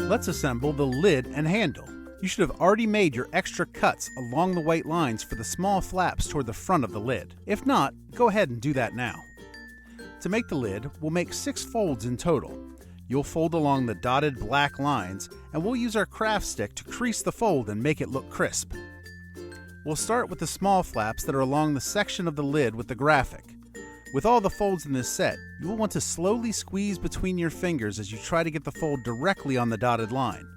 Let's assemble the lid and handle. You should have already made your extra cuts along the white lines for the small flaps toward the front of the lid. If not, go ahead and do that now. To make the lid, we'll make 6 folds in total. You'll fold along the dotted black lines, and we'll use our craft stick to crease the fold and make it look crisp. We'll start with the small flaps that are along the section of the lid with the graphic. With all the folds in this set, you will want to slowly squeeze between your fingers as you try to get the fold directly on the dotted line.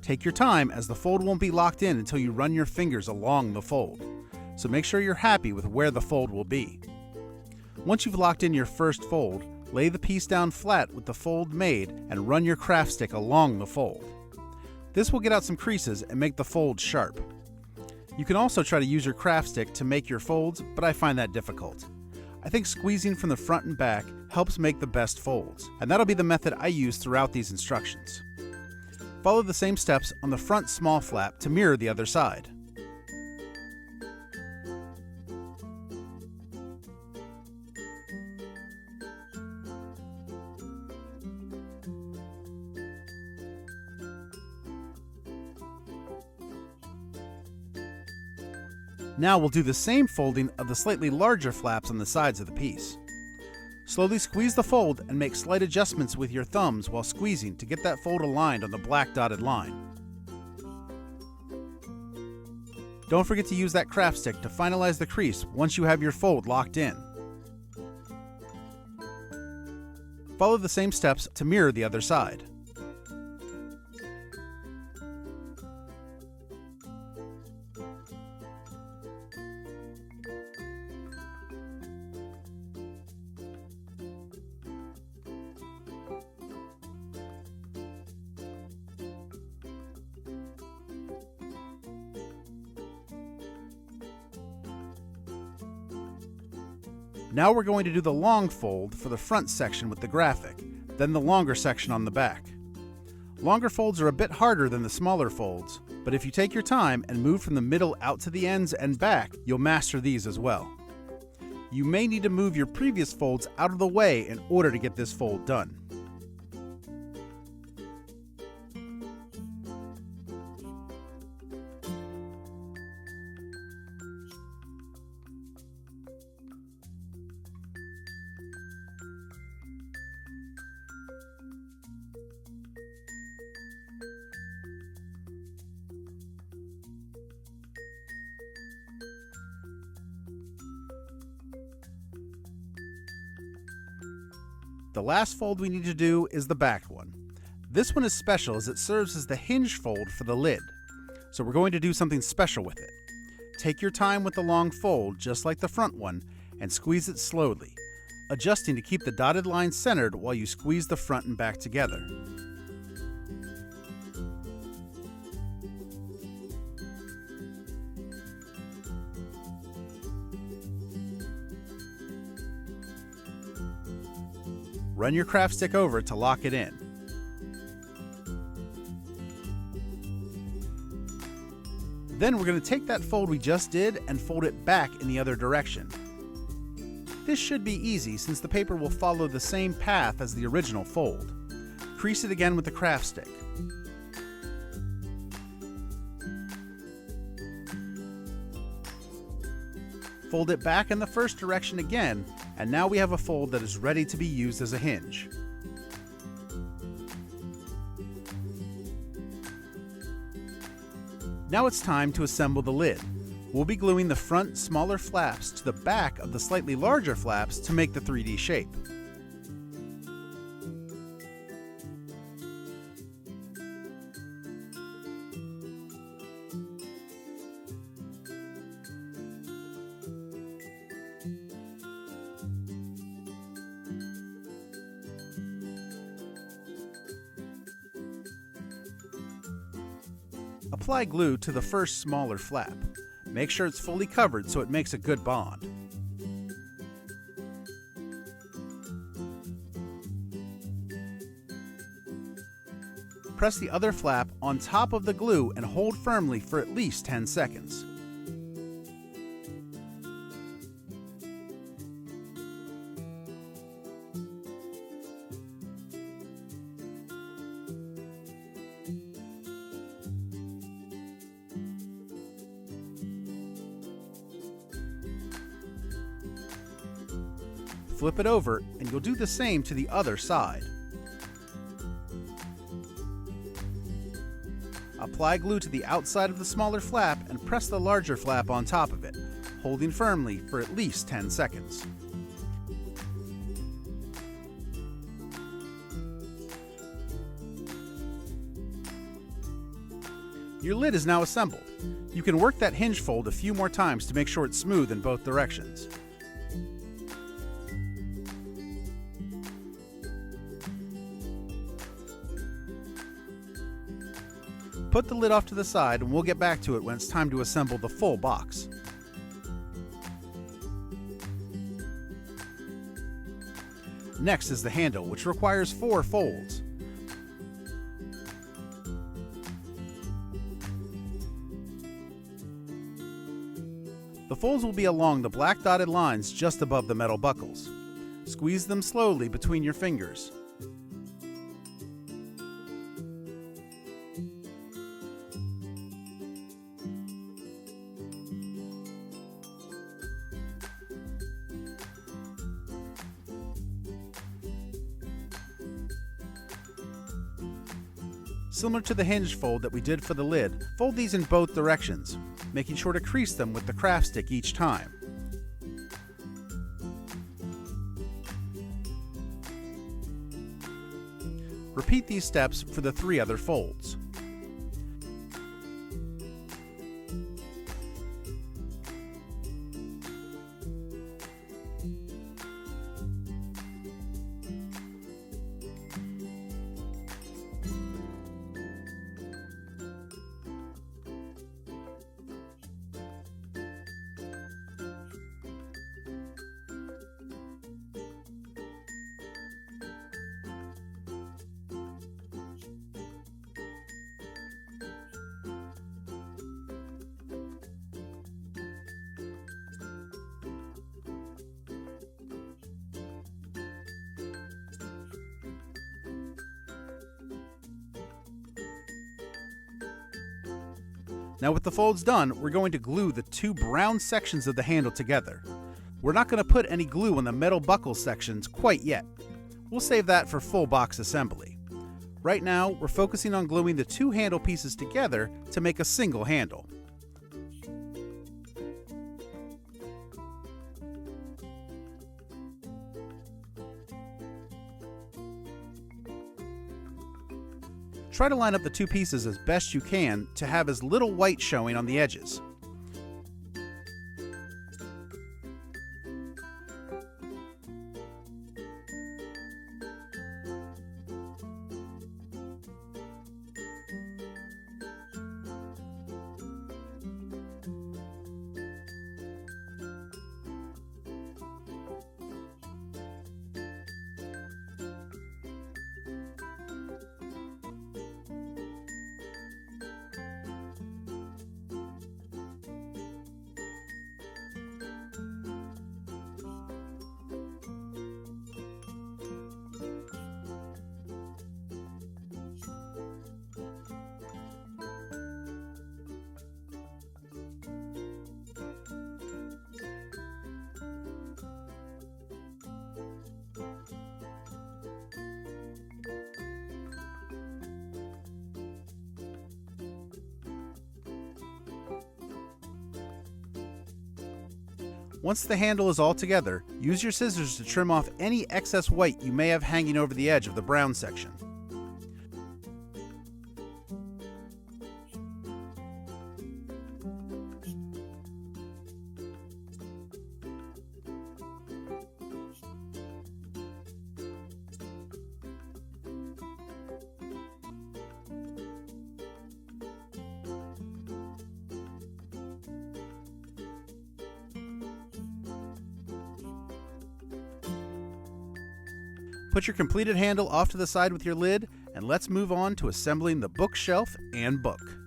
Take your time, as the fold won't be locked in until you run your fingers along the fold. So make sure you're happy with where the fold will be. Once you've locked in your first fold, lay the piece down flat with the fold made and run your craft stick along the fold. This will get out some creases and make the fold sharp. You can also try to use your craft stick to make your folds, but I find that difficult. I think squeezing from the front and back helps make the best folds, and that'll be the method I use throughout these instructions. Follow the same steps on the front small flap to mirror the other side. Now we'll do the same folding of the slightly larger flaps on the sides of the piece. Slowly squeeze the fold and make slight adjustments with your thumbs while squeezing to get that fold aligned on the black dotted line. Don't forget to use that craft stick to finalize the crease once you have your fold locked in. Follow the same steps to mirror the other side. Now we're going to do the long fold for the front section with the graphic, then the longer section on the back. Longer folds are a bit harder than the smaller folds, but if you take your time and move from the middle out to the ends and back, you'll master these as well. You may need to move your previous folds out of the way in order to get this fold done. The last fold we need to do is the back one. This one is special as it serves as the hinge fold for the lid. So we're going to do something special with it. Take your time with the long fold, just like the front one, and squeeze it slowly, adjusting to keep the dotted line centered while you squeeze the front and back together. Run your craft stick over to lock it in. Then we're going to take that fold we just did and fold it back in the other direction. This should be easy since the paper will follow the same path as the original fold. Crease it again with the craft stick. Fold it back in the first direction again, and now we have a fold that is ready to be used as a hinge. Now it's time to assemble the lid. We'll be gluing the front smaller flaps to the back of the slightly larger flaps to make the 3D shape. Apply glue to the first smaller flap. Make sure it's fully covered so it makes a good bond. Press the other flap on top of the glue and hold firmly for at least 10 seconds. Flip it over and you'll do the same to the other side. Apply glue to the outside of the smaller flap and press the larger flap on top of it, holding firmly for at least 10 seconds. Your lid is now assembled. You can work that hinge fold a few more times to make sure it's smooth in both directions. Put the lid off to the side and we'll get back to it when it's time to assemble the full box. Next is the handle, which requires 4 folds. The folds will be along the black dotted lines just above the metal buckles. Squeeze them slowly between your fingers. Similar to the hinge fold that we did for the lid, fold these in both directions, making sure to crease them with the craft stick each time. Repeat these steps for the 3 other folds. Now with the folds done, we're going to glue the 2 brown sections of the handle together. We're not going to put any glue on the metal buckle sections quite yet. We'll save that for full box assembly. Right now, we're focusing on gluing the 2 handle pieces together to make a single handle. Try to line up the 2 pieces as best you can to have as little white showing on the edges. Once the handle is all together, use your scissors to trim off any excess white you may have hanging over the edge of the brown section. Put your completed handle off to the side with your lid, and let's move on to assembling the bookshelf and book.